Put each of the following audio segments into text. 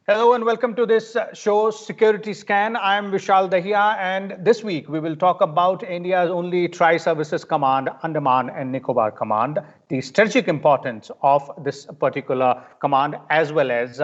Hello and welcome to this show, Security Scan. I am Vishal Dahiya, and this week we will talk about India's only tri-services command, Andaman and Nicobar Command, the strategic importance of this particular command, as well as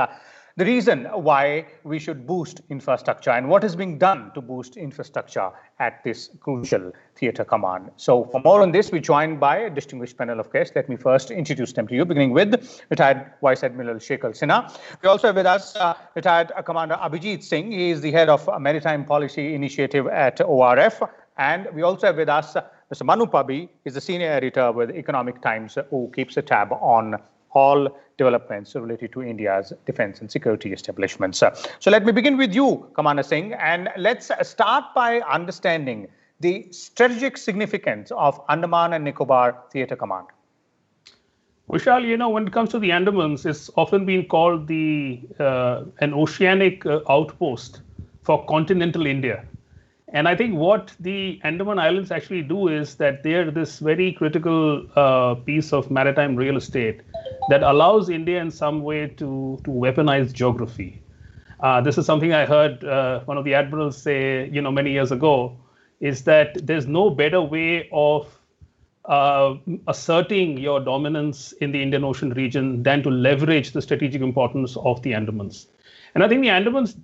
the reason why we should boost infrastructure and what is being done to boost infrastructure at this crucial theatre command. So for more on this, we're joined by a distinguished panel of guests. Let me first introduce them to you, beginning with retired Vice Admiral Shekhar Sinha. We also have with us retired Commander Abhijit Singh. He is the head of Maritime Policy Initiative at ORF. And we also have with us Mr. Manu, Pubby. He's the senior editor with Economic Times, who keeps a tab on all developments related to India's defense and security establishments. So let me begin with you, Commander Singh, and let's start by understanding the strategic significance of Andaman and Nicobar Theatre Command. Vishal, when it comes to the Andamans, it's often been called an oceanic outpost for continental India. And I think what the Andaman Islands actually do is that they're this very critical piece of maritime real estate that allows India in some way to weaponize geography. This is something I heard one of the admirals say, many years ago, is that there's no better way of asserting your dominance in the Indian Ocean region than to leverage the strategic importance of the Andamans. And I think the Andamans,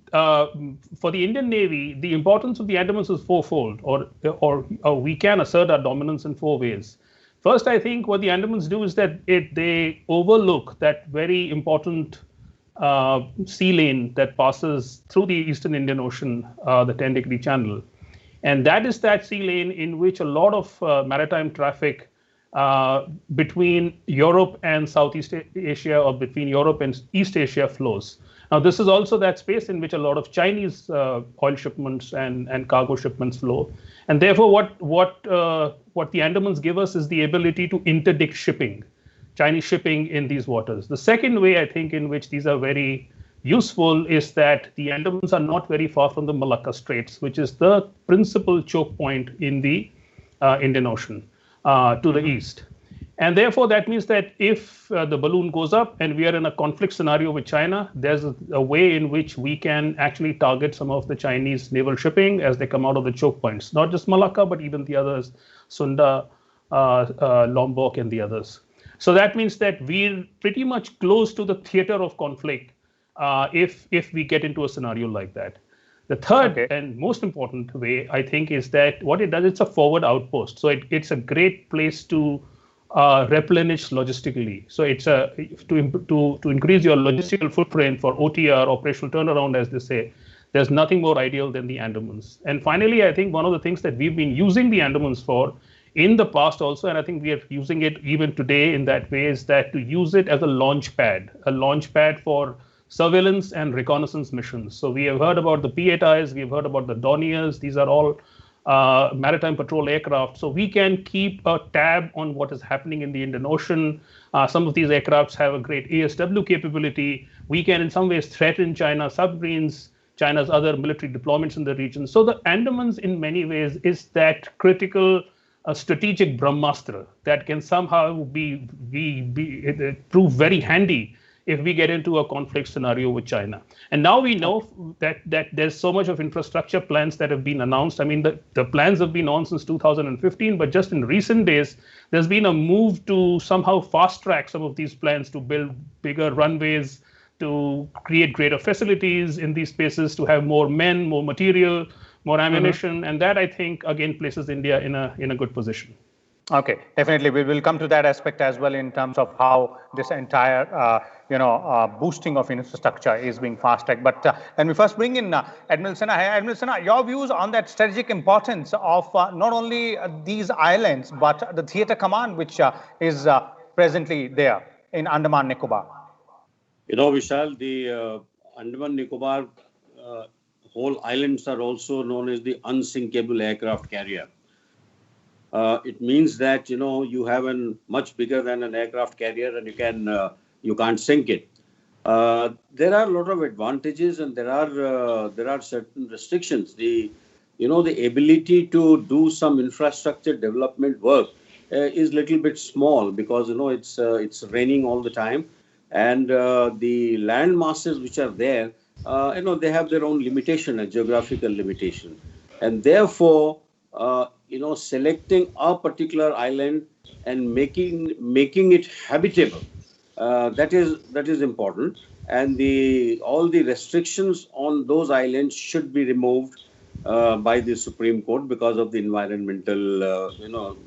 for the Indian Navy, the importance of the Andamans is fourfold, or we can assert our dominance in four ways. First, I think what the Andamans do is that they overlook that very important sea lane that passes through the Eastern Indian Ocean, the 10-degree channel. And that is that sea lane in which a lot of maritime traffic between Europe and Southeast Asia, or between Europe and East Asia, flows. Now, this is also that space in which a lot of Chinese oil shipments and cargo shipments flow. And therefore, what the Andamans give us is the ability to interdict shipping, Chinese shipping in these waters. The second way, I think, in which these are very useful is that the Andamans are not very far from the Malacca Straits, which is the principal choke point in the Indian Ocean to the east. And therefore, that means that if the balloon goes up and we are in a conflict scenario with China, there's a way in which we can actually target some of the Chinese naval shipping as they come out of the choke points, not just Malacca, but even the others, Sunda, Lombok, and the others. So that means that we're pretty much close to the theater of conflict if we get into a scenario like that. The third and most important way, I think, is that what it does, it's a forward outpost. So it's a great place to replenish logistically. So it's to increase your logistical footprint for OTR, operational turnaround, as they say. There's nothing more ideal than the Andamans. And finally, I think one of the things that we've been using the Andamans for in the past also, and I think we are using it even today in that way, is that to use it as a launch pad for surveillance and reconnaissance missions. So we have heard about the P8Is, we have heard about the Dorniers. These are all maritime patrol aircraft. So we can keep a tab on what is happening in the Indian Ocean. Some of these aircrafts have a great ASW capability. We can in some ways threaten China's submarines, China's other military deployments in the region. So the Andamans in many ways is that critical strategic Brahmastra that can somehow prove very handy if we get into a conflict scenario with China. And now we know that there's so much of infrastructure plans that have been announced. I mean, the plans have been on since 2015, but just in recent days, there's been a move to somehow fast track some of these plans to build bigger runways, to create greater facilities in these spaces, to have more men, more material, more ammunition. And that, I think, again, places India in a good position. Okay, definitely. We will come to that aspect as well in terms of how this entire, boosting of infrastructure is being fast-tracked. But let me first bring in Admiral Sinha. Admiral Sinha, your views on that strategic importance of not only these islands, but the theatre command, which is presently there in Andaman Nicobar. Vishal, the Andaman Nicobar whole islands are also known as the unsinkable aircraft carrier. It means that you have a much bigger than an aircraft carrier, and you can't sink it. There are a lot of advantages, and there are certain restrictions. The ability to do some infrastructure development work is little bit small because it's raining all the time, and the land masses which are there they have their own limitation, a geographical limitation. And therefore, selecting a particular island and making it habitable, that is important. And all the restrictions on those islands should be removed by the Supreme Court because of the environmental,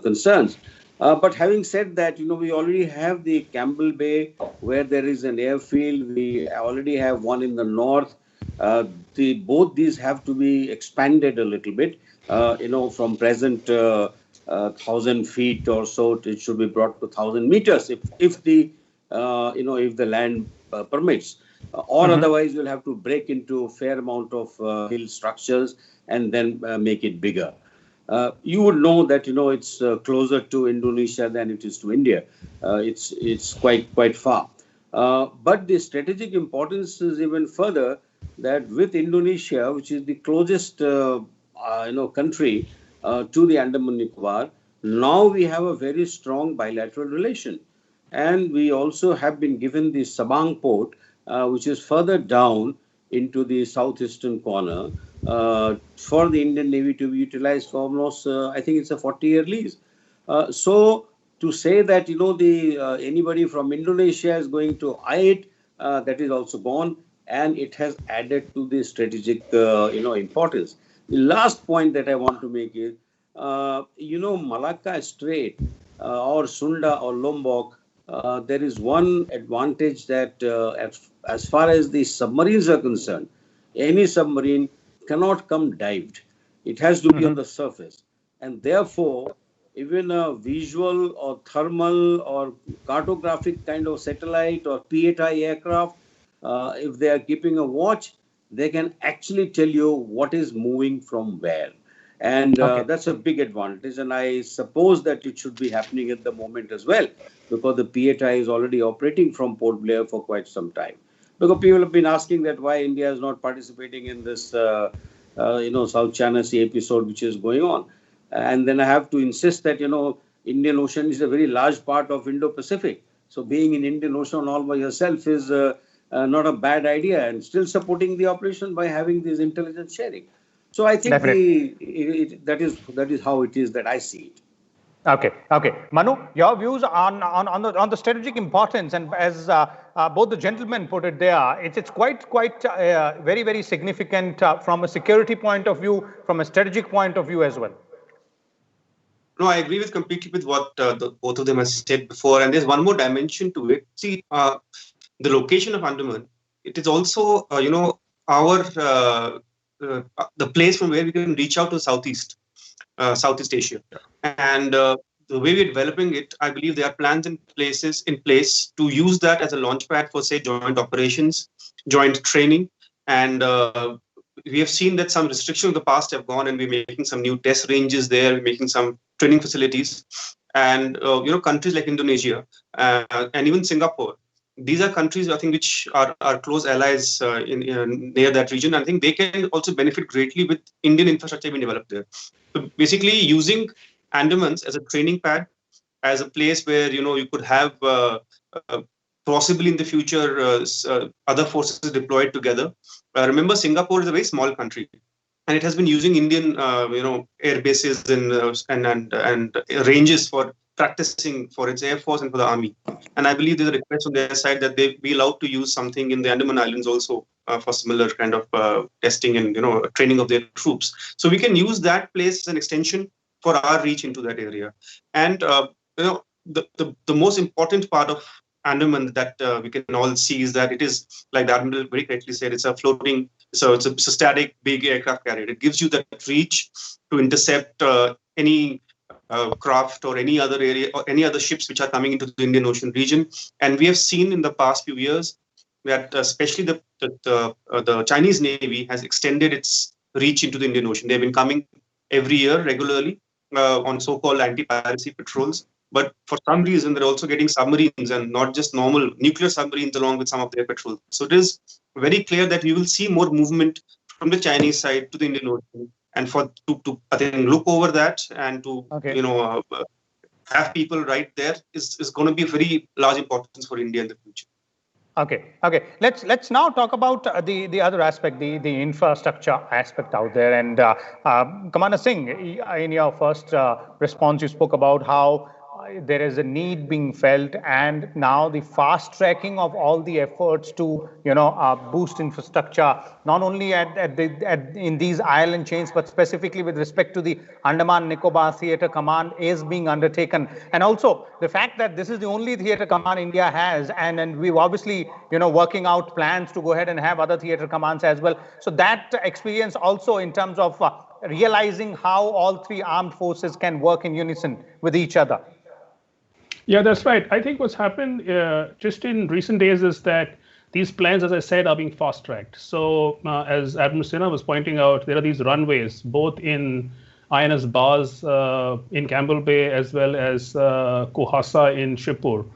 concerns. But having said that, we already have the Campbell Bay where there is an airfield. We already have one in the north. Both these have to be expanded a little bit. From present 1,000 feet or so, it should be brought to 1,000 meters if the land permits. Or otherwise, you'll have to break into a fair amount of hill structures and then make it bigger. You would know that it's closer to Indonesia than it is to India. It's quite far. But the strategic importance is even further that with Indonesia, which is the closest country to the Andaman Nicobar, now we have a very strong bilateral relation, and we also have been given the Sabang port, which is further down into the southeastern corner, for the Indian Navy to be utilized for almost, I think it's a 40-year lease. So to say that, anybody from Indonesia is going to eye it, that is also gone, and it has added to the strategic, importance. The last point that I want to make is, Malacca Strait or Sunda or Lombok, there is one advantage that as far as the submarines are concerned, any submarine cannot come dived. It has to be on the surface. And therefore, even a visual or thermal or cartographic kind of satellite or PHI aircraft, if they are keeping a watch, they can actually tell you what is moving from where. And that's a big advantage. And I suppose that it should be happening at the moment as well, because the PHI is already operating from Port Blair for quite some time. Because people have been asking that why India is not participating in this, South China Sea episode, which is going on. And then I have to insist that, Indian Ocean is a very large part of Indo-Pacific. So being in Indian Ocean all by yourself is not a bad idea, and still supporting the operation by having this intelligence sharing. So I think that is how it is that I see it. Okay. Manu, your views on the strategic importance, and as both the gentlemen put it there, it's quite very, very significant from a security point of view, from a strategic point of view as well. No, I agree completely with what both of them have said before. And there's one more dimension to it. See, the location of Andaman, it is also, the place from where we can reach out to Southeast Asia. And the way we're developing it, I believe there are plans in place to use that as a launch pad for, say, joint operations, joint training. And we have seen that some restrictions in the past have gone, and we're making some new test ranges there, we're making some training facilities. And, countries like Indonesia and even Singapore, these are countries, I think, which are close allies near that region. I think they can also benefit greatly with Indian infrastructure being developed there. So basically, using Andamans as a training pad, as a place where you could have possibly in the future other forces deployed together. Remember, Singapore is a very small country, and it has been using Indian air bases and ranges for practicing for its air force and for the army. And I believe there's a request on their side that they be allowed to use something in the Andaman Islands also for similar kind of testing and training of their troops. So we can use that place as an extension for our reach into that area. And the most important part of Andaman that we can all see is that it is, like the Admiral very correctly said, it's a floating, so it's a static big aircraft carrier. It gives you that reach to intercept any craft or any other area or any other ships which are coming into the Indian Ocean region. And we have seen in the past few years that especially the Chinese Navy has extended its reach into the Indian Ocean. They've been coming every year regularly on so-called anti-piracy patrols. But for some reason, they're also getting submarines, and not just normal nuclear submarines along with some of their patrols. So it is very clear that we will see more movement from the Chinese side to the Indian Ocean. And to I think look over that and to have people right there is going to be very large importance for India in the future. Okay. Let's now talk about the other aspect, the infrastructure aspect out there. And Commander Singh, in your first response, you spoke about how there is a need being felt, and now the fast tracking of all the efforts to boost infrastructure, not only in these island chains, but specifically with respect to the Andaman Nicobar Theatre Command is being undertaken. And also the fact that this is the only theatre command India has, and we've obviously working out plans to go ahead and have other theatre commands as well. So that experience also in terms of realizing how all three armed forces can work in unison with each other. Yeah, that's right. I think what's happened just in recent days is that these plans, as I said, are being fast-tracked. So as Admiral Sinha was pointing out, there are these runways, both in INS Baz in Campbell Bay as well as Kohasa in Shibpur.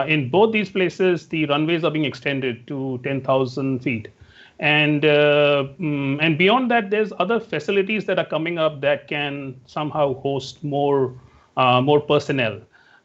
In both these places, the runways are being extended to 10,000 feet. And beyond that, there's other facilities that are coming up that can somehow host more personnel.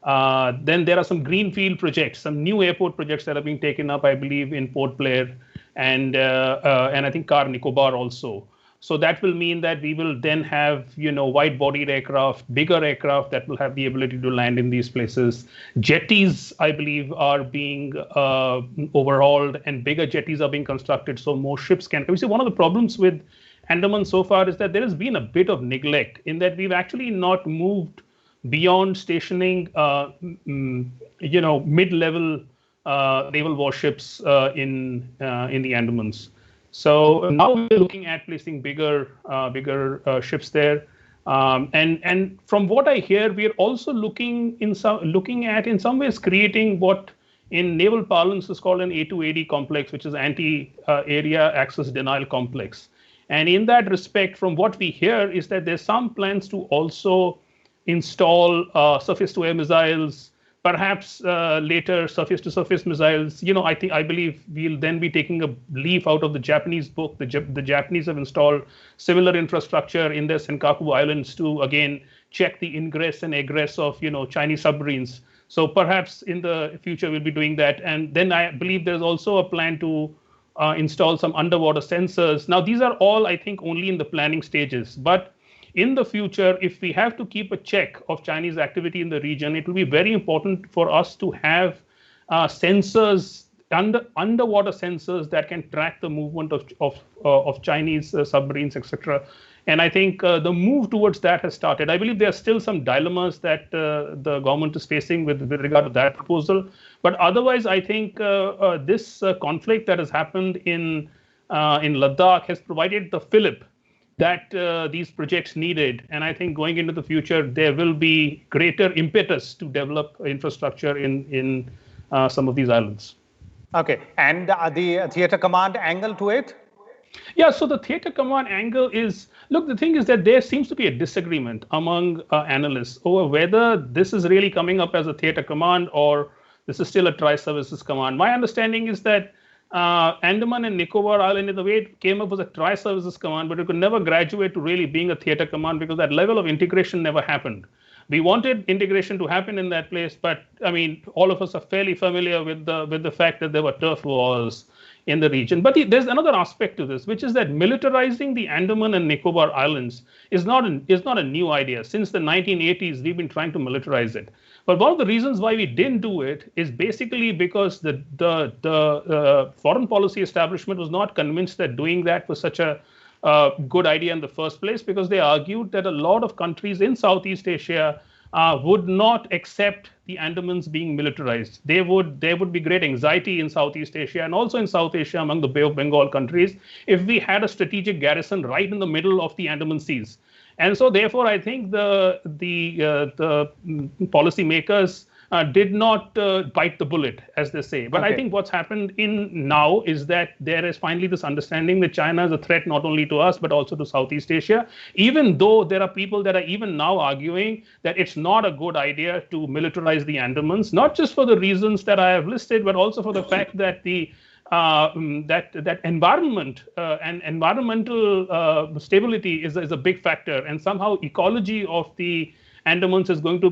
Then there are some greenfield projects, some new airport projects that are being taken up, I believe, in Port Blair and I think Car Nicobar also. So that will mean that we will then have, wide-bodied aircraft, bigger aircraft that will have the ability to land in these places. Jetties, I believe, are being overhauled, and bigger jetties are being constructed, so more ships can come. You see, one of the problems with Andaman so far is that there has been a bit of neglect in that we've actually not moved beyond stationing, mid-level naval warships in the Andamans. So now we're looking at placing bigger ships there, and from what I hear, we are also looking at in some ways creating what in naval parlance is called an A2AD complex, which is anti-area access denial complex. And in that respect, from what we hear, is that there's some plans to also install surface-to-air missiles, perhaps later surface-to-surface missiles. I believe we'll then be taking a leaf out of the Japanese book. The Japanese have installed similar infrastructure in their Senkaku Islands to again check the ingress and egress of Chinese submarines. So perhaps in the future we'll be doing that. And then I believe there's also a plan to install some underwater sensors. Now these are all, I think, only in the planning stages, but in the future, if we have to keep a check of Chinese activity in the region, it will be very important for us to have sensors, underwater sensors that can track the movement of Chinese submarines, etc. And I think the move towards that has started. I believe there are still some dilemmas that the government is facing with regard to that proposal. But otherwise, I think this conflict that has happened in Ladakh has provided the fillip that these projects needed. And I think going into the future, there will be greater impetus to develop infrastructure in some of these islands. Okay. And the theatre command angle to it? Yeah, so the theatre command angle is, look, the thing is that there seems to be a disagreement among analysts over whether this is really coming up as a theatre command or this is still a tri-services command. My understanding is that Andaman and Nicobar Island, in the way it came up, was a tri-services command, but it could never graduate to really being a theatre command because that level of integration never happened. We wanted integration to happen in that place, but I mean, all of us are fairly familiar with the fact that there were turf wars in the region. But there's another aspect to this, which is that militarizing the Andaman and Nicobar Islands is not a new idea. Since the 1980s, we've been trying to militarize it. But one of the reasons why we didn't do it is basically because the foreign policy establishment was not convinced that doing that was such a good idea in the first place, because they argued that a lot of countries in Southeast Asia would not accept the Andamans being militarized. There would be great anxiety in Southeast Asia and also in South Asia among the Bay of Bengal countries if we had a strategic garrison right in the middle of the Andaman Seas. And so, therefore, I think the policymakers did not bite the bullet, as they say. But okay. I think what's happened now is that there is finally this understanding that China is a threat not only to us, but also to Southeast Asia, even though there are people that are even now arguing that it's not a good idea to militarize the Andamans, not just for the reasons that I have listed, but also for the fact that that environment and environmental stability is a big factor, and somehow ecology of the Andamans is going to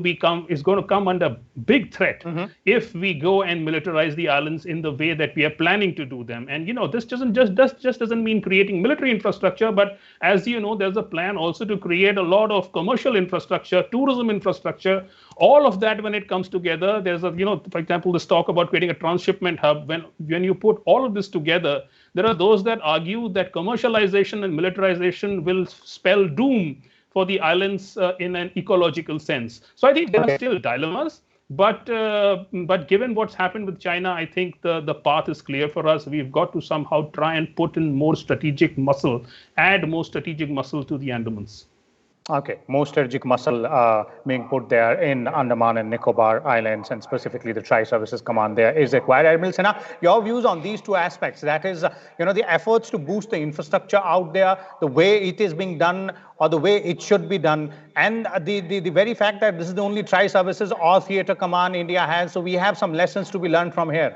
come under big threat if we go and militarize the islands in the way that we are planning to do them. And this doesn't mean creating military infrastructure, but as you know, there's a plan also to create a lot of commercial infrastructure, tourism infrastructure, all of that. When it comes together, there's for example, this talk about creating a transshipment hub. When you put all of this together, there are those that argue that commercialization and militarization will spell doom for the islands in an ecological sense. So I think there are still dilemmas, but given what's happened with China, I think the path is clear for us. We've got to somehow try and put in more strategic muscle, add more strategic muscle to the Andamans. Okay, more strategic muscle being put there in Andaman and Nicobar Islands, and specifically the Tri-Services Command there is required. Admiral Sinha, your views on these two aspects, that is, the efforts to boost the infrastructure out there, the way it is being done or the way it should be done, and the very fact that this is the only Tri-Services or Theatre Command India has, so we have some lessons to be learned from here.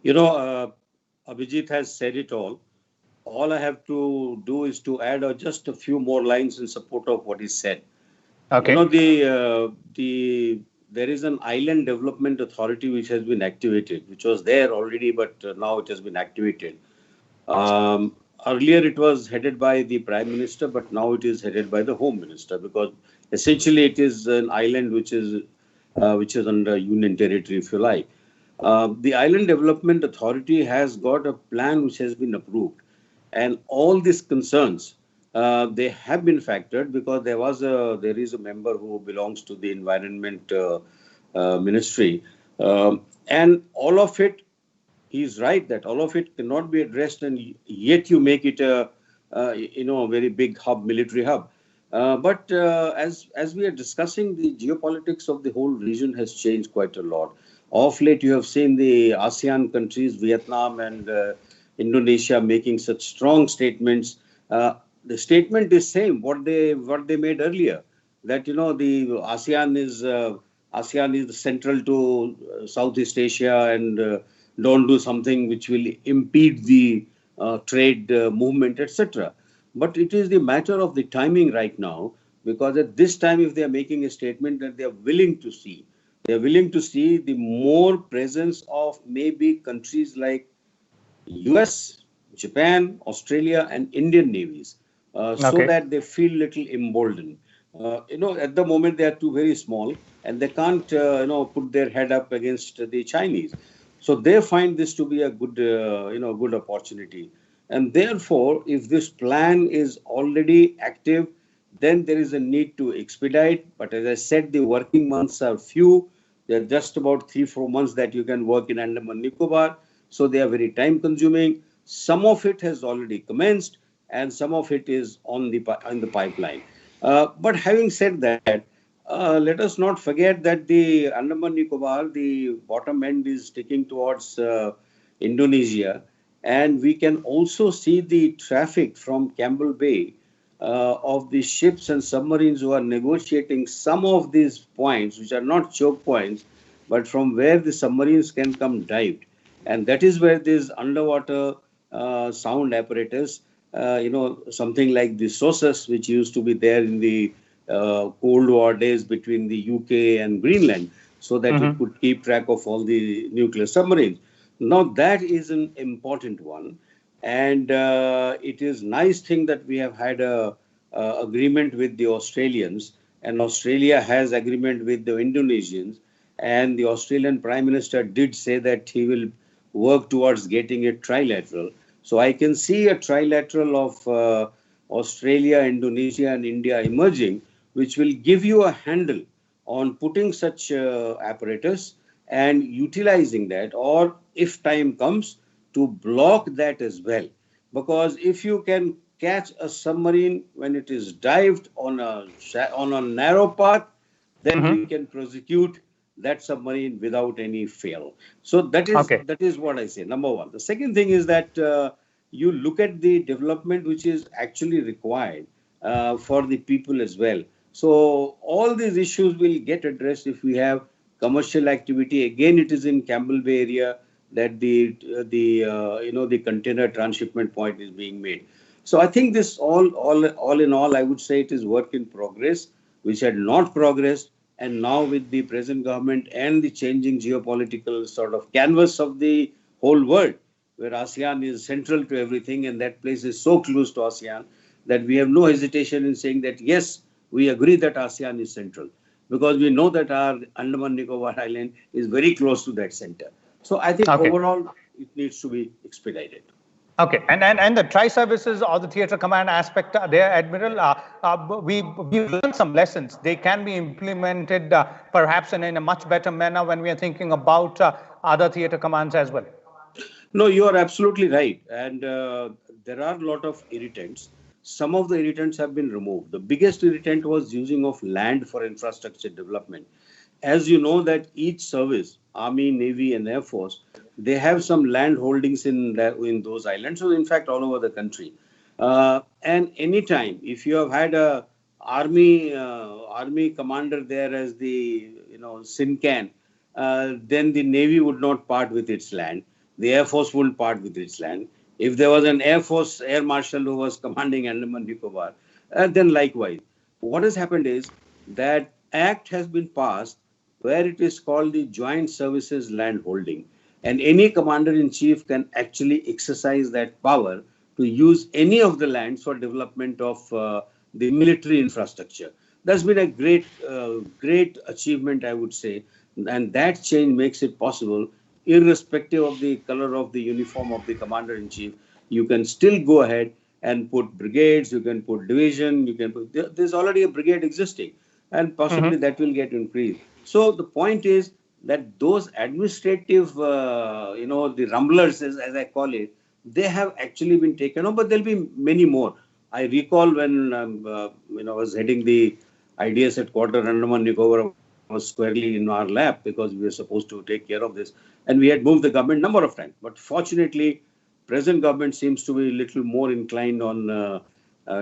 Abhijit has said it all. All I have to do is to add just a few more lines in support of what he said. Okay. There is an island development authority which has been activated, which was there already, but now it has been activated. Earlier it was headed by the Prime Minister, but now it is headed by the Home Minister, because essentially it is an island which is under Union territory, if you like. The Island Development Authority has got a plan which has been approved. And all these concerns, they have been factored, because there is a member who belongs to the Environment Ministry. And all of it, he's right that all of it cannot be addressed, and yet you make it a very big hub, military hub. But as we are discussing, the geopolitics of the whole region has changed quite a lot. Of late, you have seen the ASEAN countries, Vietnam and Indonesia, making such strong statements. The statement is same what they made earlier, that the ASEAN is central to Southeast Asia, and don't do something which will impede the trade movement, etc. But it is the matter of the timing right now, because at this time, if they are making a statement that they are willing to see the more presence of maybe countries like US, Japan, Australia, and Indian navies, so that they feel little emboldened. At the moment they are too very small, and they can't, put their head up against the Chinese. So they find this to be a good, good opportunity. And therefore, if this plan is already active, then there is a need to expedite. But as I said, the working months are few. They are just about 3-4 months that you can work in Andaman Nicobar. So they are very time consuming. Some of it has already commenced, and some of it is on the pipeline. But having said that, let us not forget that the Andaman Nicobar, the bottom end is sticking towards Indonesia, and we can also see the traffic from Campbell Bay of the ships and submarines who are negotiating some of these points, which are not choke points, but from where the submarines can come dived. And that is where this underwater sound apparatus, something like the SOSUS, which used to be there in the Cold War days between the UK and Greenland, so that it could keep track of all the nuclear submarines. Now, that is an important one. And it is nice thing that we have had a agreement with the Australians, and Australia has agreement with the Indonesians. And the Australian Prime Minister did say that he will work towards getting it trilateral. So I can see a trilateral of Australia, Indonesia, and India emerging, which will give you a handle on putting such apparatus and utilizing that, or if time comes, to block that as well. Because if you can catch a submarine when it is dived on a narrow path, then we can prosecute that submarine without any fail. So that is what I say, number one. The second thing is that you look at the development which is actually required for the people as well. So all these issues will get addressed if we have commercial activity. Again, it is in Campbell Bay area that the container transshipment point is being made. So I think this all in all, I would say it is work in progress. which had not progressed. And now with the present government and the changing geopolitical sort of canvas of the whole world, where ASEAN is central to everything, and that place is so close to ASEAN that we have no hesitation in saying that, yes, we agree that ASEAN is central, because we know that our Andaman Nicobar Island is very close to that center. So I think overall, it needs to be expedited. Okay, and the tri-services or the theatre command aspect there, Admiral, we've learned some lessons. They can be implemented perhaps in a much better manner when we are thinking about other theatre commands as well. No, you are absolutely right. And there are a lot of irritants. Some of the irritants have been removed. The biggest irritant was using of land for infrastructure development. As you know that each service, Army, Navy and Air Force, they have some land holdings in those islands, so in fact all over the country. And anytime, if you have had a army commander there as the Singh, then the Navy would not part with its land. The Air Force wouldn't part with its land. If there was an Air Force Air Marshal who was commanding Andaman Nicobar, then likewise. What has happened is that Act has been passed where it is called the Joint Services Land Holding. And any commander-in-chief can actually exercise that power to use any of the lands for development of the military infrastructure. That's been a great achievement, I would say. And that change makes it possible, irrespective of the color of the uniform of the commander-in-chief. You can still go ahead and put brigades, you can put division, there's already a brigade existing, and possibly that will get increased. So the point is that those administrative, the rumblers, as I call it, they have actually been taken off, but there'll be many more. I recall when I was heading the IDS headquarters, Andaman Nicobar was squarely in our lap because we were supposed to take care of this, and we had moved the government number of times. But fortunately, present government seems to be a little more inclined on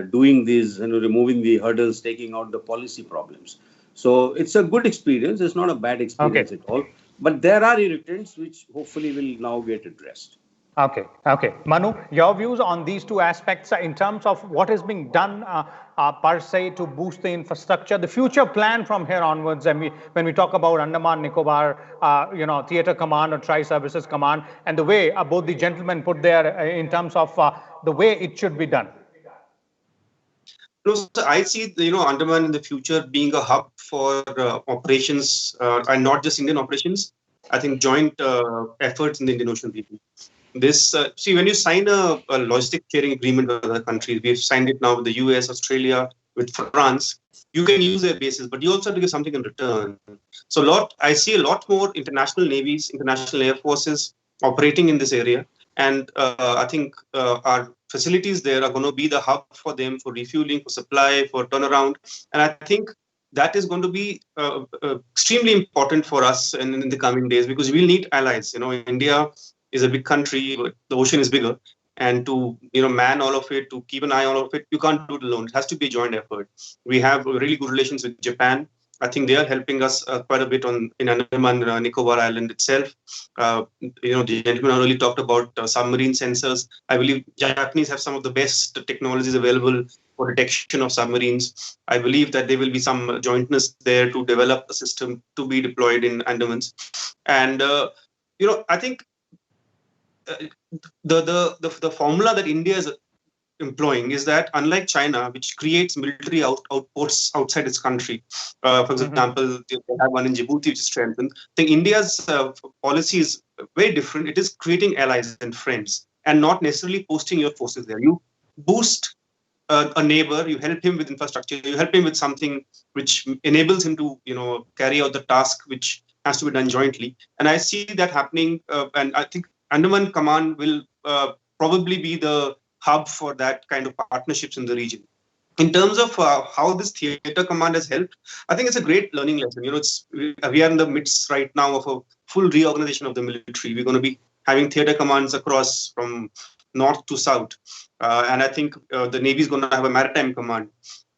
doing these, removing the hurdles, taking out the policy problems. So it's a good experience. It's not a bad experience at all. But there are irritants which hopefully will now get addressed. Okay. Manu, your views on these two aspects in terms of what is being done per se to boost the infrastructure, the future plan from here onwards, and when we talk about Andaman Nicobar, theatre command or tri-services command, and the way both the gentlemen put there in terms of the way it should be done. No, so I see Andaman in the future being a hub for operations and not just Indian operations. I think joint efforts in the Indian Ocean region. This when you sign a logistic sharing agreement with other countries, we've signed it now with the US, Australia, with France. You can use their bases, but you also have to give something in return. So I see a lot more international navies, international air forces operating in this area, and I think our facilities there are going to be the hub for them for refueling, for supply, for turnaround. And I think that is going to be extremely important for us in the coming days, because we'll need allies. India is a big country, but the ocean is bigger. And to man all of it, to keep an eye on all of it, you can't do it alone. It has to be a joint effort. We have really good relations with Japan. I think they are helping us quite a bit in Andaman Nicobar Island itself. The gentleman already talked about submarine sensors. I believe Japanese have some of the best technologies available for detection of submarines. I believe that there will be some jointness there to develop a system to be deployed in Andamans. And I think the formula that India is employing is that, unlike China, which creates military outposts outside its country, for example, they have one in Djibouti which is strengthened. I think India's policy is very different. It is creating allies and friends, and not necessarily posting your forces there. You boost a neighbor, you help him with infrastructure, you help him with something which enables him to carry out the task which has to be done jointly. And I see that happening, and I think Andaman Command will probably be the hub for that kind of partnerships in the region. In terms of how this theatre command has helped, I think it's a great learning lesson. We are in the midst right now of a full reorganization of the military. We're going to be having theatre commands across from north to south, and I think the Navy is going to have a maritime command.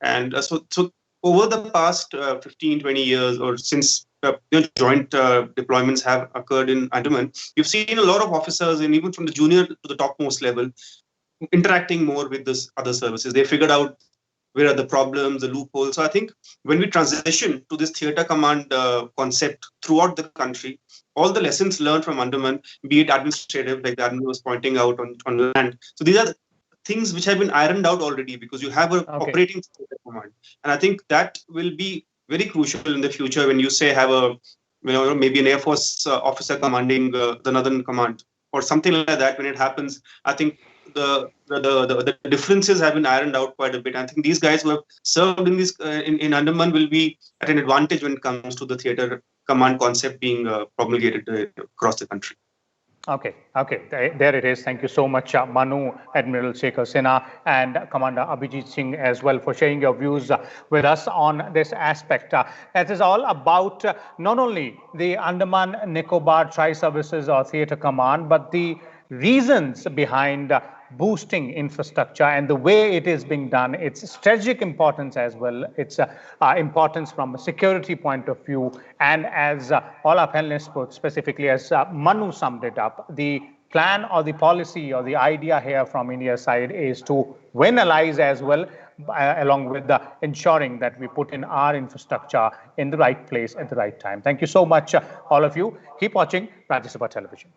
And so over the past 15, 20 years, or since joint deployments have occurred in Andaman, you've seen a lot of officers, and even from the junior to the topmost level, interacting more with this other services. They figured out where are the problems, the loopholes. So I think when we transition to this theatre command concept throughout the country, all the lessons learned from Andaman, be it administrative, like the Admiral was pointing out on the land. So these are things which have been ironed out already because you have an operating theatre command. And I think that will be very crucial in the future when you say have a, maybe an Air Force officer commanding the Northern Command or something like that. When it happens, I think the differences have been ironed out quite a bit. I think these guys who have served in this in Andaman will be at an advantage when it comes to the theatre command concept being promulgated across the country. Okay, there it is. Thank you so much, Manu, Admiral Shekhar Sinha, and Commander Abhijit Singh as well for sharing your views with us on this aspect. That is all about not only the Andaman Nicobar Tri-Services or Theatre Command, but the reasons behind boosting infrastructure and the way it is being done, its strategic importance as well, its importance from a security point of view, and as all our panelists put, specifically as Manu summed it up, the plan or the policy or the idea here from India's side is to win allies as well, along with ensuring that we put in our infrastructure in the right place at the right time. Thank you so much, all of you. Keep watching Rajya Sabha Television.